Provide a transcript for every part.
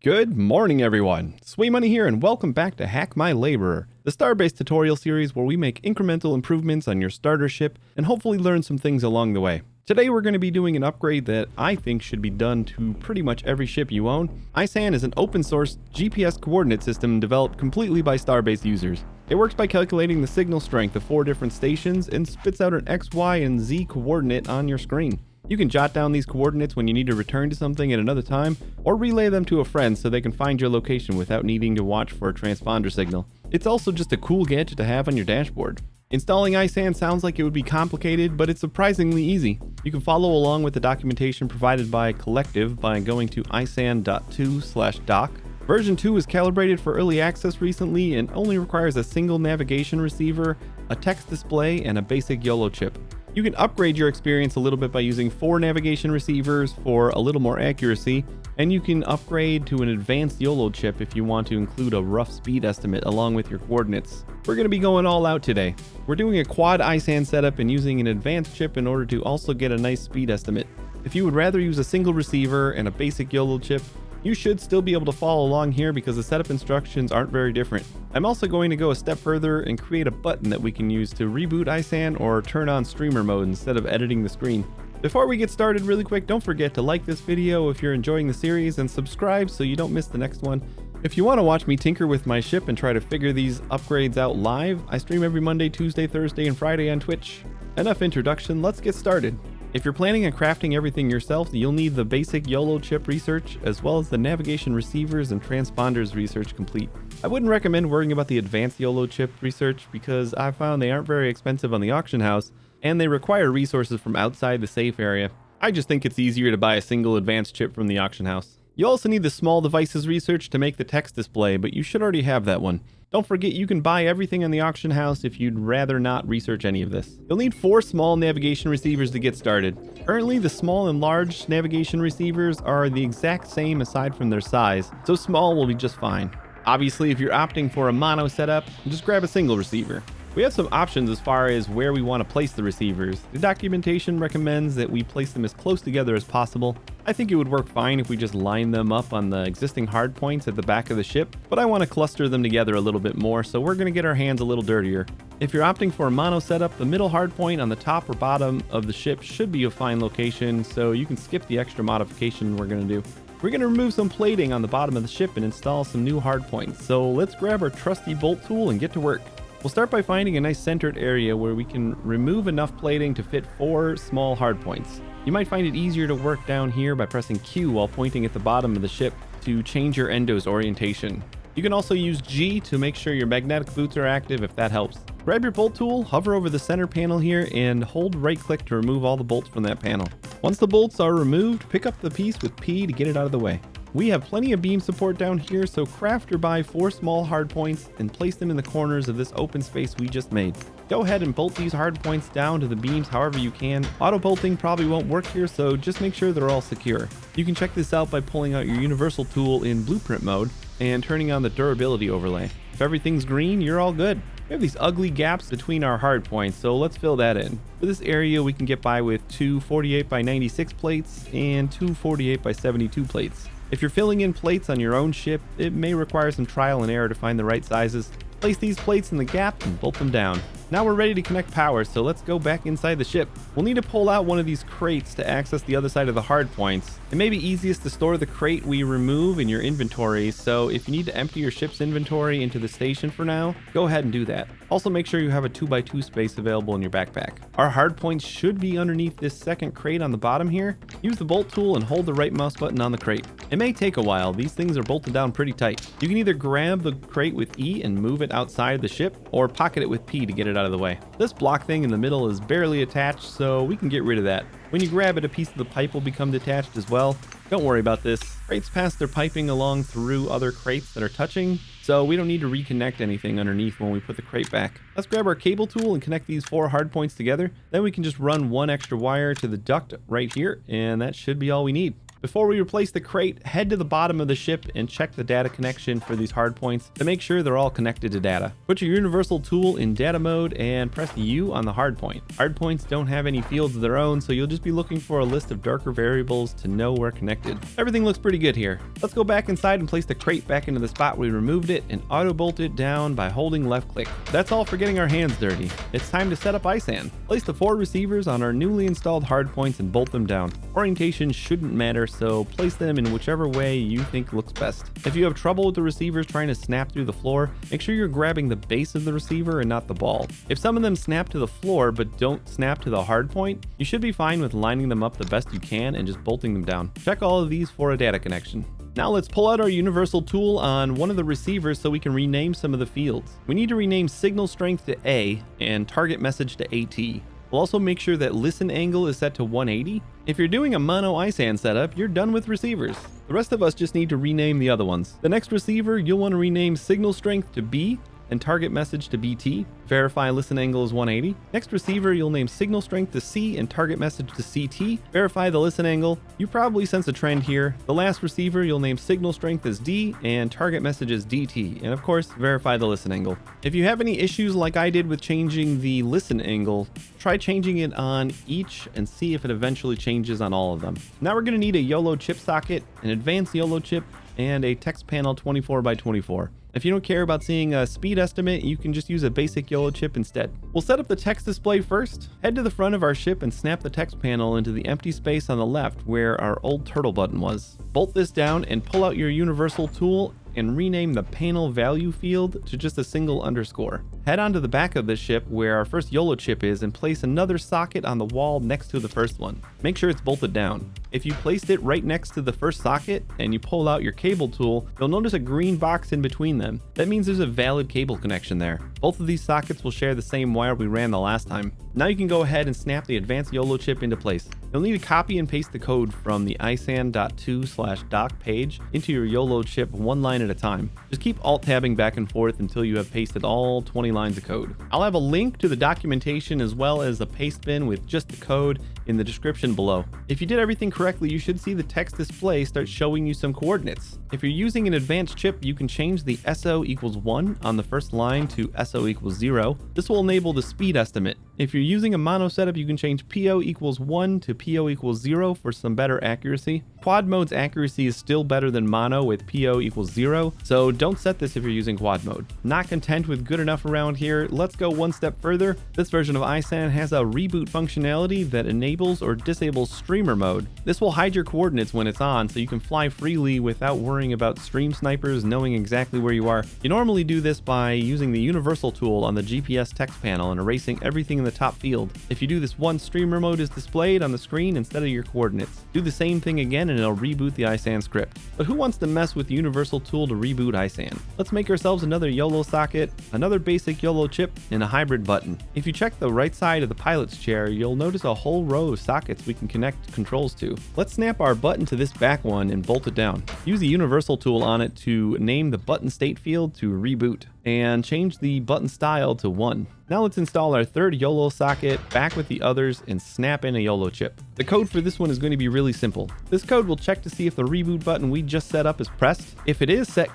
Good morning, everyone. SweeMoney here, and welcome back to Hack My Laborer, the Starbase tutorial series where we make incremental improvements on your starter ship and hopefully learn some things along the way. Today we're going to be doing an upgrade that I think should be done to pretty much every ship you own. ISAN is an open source GPS coordinate system developed completely by Starbase users. It works by calculating the signal strength of 4 different stations and spits out an X, Y, and Z coordinate on your screen. You can jot down these coordinates when you need to return to something at another time, or relay them to a friend so they can find your location without needing to watch for a transponder signal. It's also just a cool gadget to have on your dashboard. Installing ISAN sounds like it would be complicated, but it's surprisingly easy. You can follow along with the documentation provided by Collective by going to isan.2/doc. Version 2 is calibrated for early access recently and only requires a single navigation receiver, a text display, and a basic YOLO chip. You can upgrade your experience a little bit by using 4 navigation receivers for a little more accuracy, and you can upgrade to an advanced YOLO chip if you want to include a rough speed estimate along with your coordinates. We're going to be going all out today. We're doing a quad ISAN setup and using an advanced chip in order to also get a nice speed estimate. If you would rather use a single receiver and a basic YOLO chip, you should still be able to follow along here because the setup instructions aren't very different. I'm also going to go a step further and create a button that we can use to reboot ISAN or turn on streamer mode instead of editing the screen. Before we get started really quick, don't forget to like this video if you're enjoying the series and subscribe so you don't miss the next one. If you want to watch me tinker with my ship and try to figure these upgrades out live, I stream every Monday, Tuesday, Thursday, and Friday on Twitch. Enough introduction, let's get started. If you're planning on crafting everything yourself, you'll need the basic YOLO chip research, as well as the navigation receivers and transponders research complete. I wouldn't recommend worrying about the advanced YOLO chip research because I found they aren't very expensive on the auction house, and they require resources from outside the safe area. I just think it's easier to buy a single advanced chip from the auction house. You also need the small devices research to make the text display, but you should already have that one. Don't forget you can buy everything on the auction house if you'd rather not research any of this. You'll need 4 small navigation receivers to get started. Currently, the small and large navigation receivers are the exact same aside from their size, so small will be just fine. Obviously, if you're opting for a mono setup, just grab a single receiver. We have some options as far as where we want to place the receivers. The documentation recommends that we place them as close together as possible. I think it would work fine if we just line them up on the existing hard points at the back of the ship, but I want to cluster them together a little bit more, so we're going to get our hands a little dirtier. If you're opting for a mono setup, the middle hard point on the top or bottom of the ship should be a fine location, so you can skip the extra modification we're going to do. We're going to remove some plating on the bottom of the ship and install some new hard points, so let's grab our trusty bolt tool and get to work. We'll start by finding a nice centered area where we can remove enough plating to fit 4 small hardpoints. You might find it easier to work down here by pressing Q while pointing at the bottom of the ship to change your endo's orientation. You can also use G to make sure your magnetic boots are active if that helps. Grab your bolt tool, hover over the center panel here, and hold right click to remove all the bolts from that panel. Once the bolts are removed, pick up the piece with P to get it out of the way. We have plenty of beam support down here, so craft or buy 4 small hardpoints and place them in the corners of this open space we just made. Go ahead and bolt these hardpoints down to the beams however you can. Auto bolting probably won't work here, so just make sure they're all secure. You can check this out by pulling out your universal tool in blueprint mode and turning on the durability overlay. If everything's green, you're all good. We have these ugly gaps between our hard points, so let's fill that in. For this area, we can get by with 2 48 by 96 plates and 2 48 by 72 plates. If you're filling in plates on your own ship, it may require some trial and error to find the right sizes. Place these plates in the gap and bolt them down. Now we're ready to connect power, so let's go back inside the ship. We'll need to pull out one of these crates to access the other side of the hard points. It may be easiest to store the crate we remove in your inventory, so if you need to empty your ship's inventory into the station for now, go ahead and do that. Also make sure you have a 2x2 space available in your backpack. Our hard points should be underneath this second crate on the bottom here. Use the bolt tool and hold the right mouse button on the crate. It may take a while, these things are bolted down pretty tight. You can either grab the crate with E and move it outside the ship, or pocket it with P to get it out of the way. This block thing in the middle is barely attached, so we can get rid of that. When you grab it, a piece of the pipe will become detached as well. Don't worry about this. Crates pass their piping along through other crates that are touching, so we don't need to reconnect anything underneath when we put the crate back. Let's grab our cable tool and connect these 4 hard points together. Then we can just run 1 extra wire to the duct right here, and that should be all we need. Before we replace the crate, head to the bottom of the ship and check the data connection for these hard points to make sure they're all connected to data. Put your universal tool in data mode and press U on the hard point. Hard points don't have any fields of their own, so you'll just be looking for a list of darker variables to know where connected. Everything looks pretty good here. Let's go back inside and place the crate back into the spot we removed it and auto bolt it down by holding left click. That's all for getting our hands dirty. It's time to set up ISAN. Place the 4 receivers on our newly installed hard points and bolt them down. Orientation shouldn't matter, so place them in whichever way you think looks best. If you have trouble with the receivers trying to snap through the floor, make sure you're grabbing the base of the receiver and not the ball. If some of them snap to the floor but don't snap to the hard point, you should be fine with lining them up the best you can and just bolting them down. Check all of these for a data connection. Now let's pull out our universal tool on one of the receivers so we can rename some of the fields. We need to rename signal strength to A and target message to AT. We'll also make sure that listen angle is set to 180. If you're doing a mono ISAN setup, you're done with receivers. The rest of us just need to rename the other ones. The next receiver, you'll want to rename signal strength to B and target message to BT. Verify listen angle is 180. Next receiver, you'll name signal strength to C and target message to CT. Verify the listen angle. You probably sense a trend here. The last receiver, you'll name signal strength as D and target message as DT. And of course, verify the listen angle. If you have any issues like I did with changing the listen angle, try changing it on each and see if it eventually changes on all of them. Now we're going to need a YOLO chip socket, an advanced YOLO chip, and a text panel 24x24. If you don't care about seeing a speed estimate, you can just use a basic YOLO chip instead. We'll set up the text display first. Head to the front of our ship and snap the text panel into the empty space on the left where our old turtle button was. Bolt this down and pull out your universal tool and rename the panel value field to just a single underscore. Head onto the back of the ship where our first YOLO chip is and place another socket on the wall next to the first one. Make sure it's bolted down. If you placed it right next to the first socket and you pull out your cable tool, you'll notice a green box in between them. That means there's a valid cable connection there. Both of these sockets will share the same wire we ran the last time. Now you can go ahead and snap the advanced YOLO chip into place. You'll need to copy and paste the code from the isan.2/doc page into your YOLO chip one line at a time. Just keep alt-tabbing back and forth until you have pasted all 20 lines of code. I'll have a link to the documentation as well as a paste bin with just the code in the description below. If you did everything correctly, you should see the text display start showing you some coordinates. If you're using an advanced chip, you can change the SO equals 1 on the first line to SO equals 0. This will enable the speed estimate. If you're using a mono setup, you can change PO equals 1 to PO equals 0 for some better accuracy. Quad mode's accuracy is still better than mono with PO equals 0, so don't set this if you're using quad mode. Not content with good enough around here, let's go one step further. This version of ISAN has a reboot functionality that enables or disables streamer mode. This will hide your coordinates when it's on so you can fly freely without worrying about stream snipers knowing exactly where you are. You normally do this by using the universal tool on the GPS text panel and erasing everything in the top field. If you do this once, streamer mode is displayed on the screen instead of your coordinates. Do the same thing again and it'll reboot the ISAN script. But who wants to mess with the universal tool to reboot ISAN? Let's make ourselves another YOLO socket, another basic YOLO chip, and a hybrid button. If you check the right side of the pilot's chair, you'll notice a whole row of sockets we can connect controls to. Let's snap our button to this back one and bolt it down. Use the universal tool on it to name the button state field to reboot and change the button style to 1. Now let's install our third YOLO socket back with the others and snap in a YOLO chip. The code for this one is going to be really simple. This code will check to see if the reboot button we just set up is pressed. If it is, set :_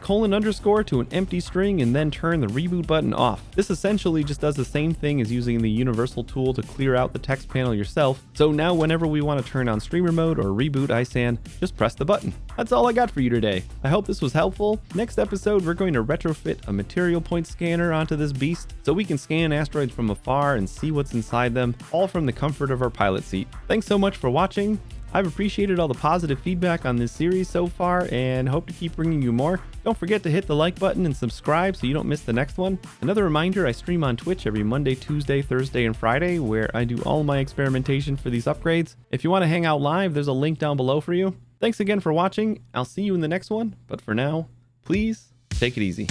to an empty string and then turn the reboot button off. This essentially just does the same thing as using the universal tool to clear out the text panel yourself. So now whenever we want to turn on streamer mode or reboot ISAN, just press the button. That's all I got for you today. I hope this was helpful. Next episode, we're going to retrofit a material point scanner onto this beast so we can scan asteroids from afar and see what's inside them, all from the comfort of our pilot seat. Thanks so much for watching. I've appreciated all the positive feedback on this series so far and hope to keep bringing you more. Don't forget to hit the like button and subscribe so you don't miss the next one. Another reminder, I stream on Twitch every Monday, Tuesday, Thursday, and Friday where I do all my experimentation for these upgrades. If you want to hang out live, there's a link down below for you. Thanks again for watching. I'll see you in the next one, but for now, please take it easy.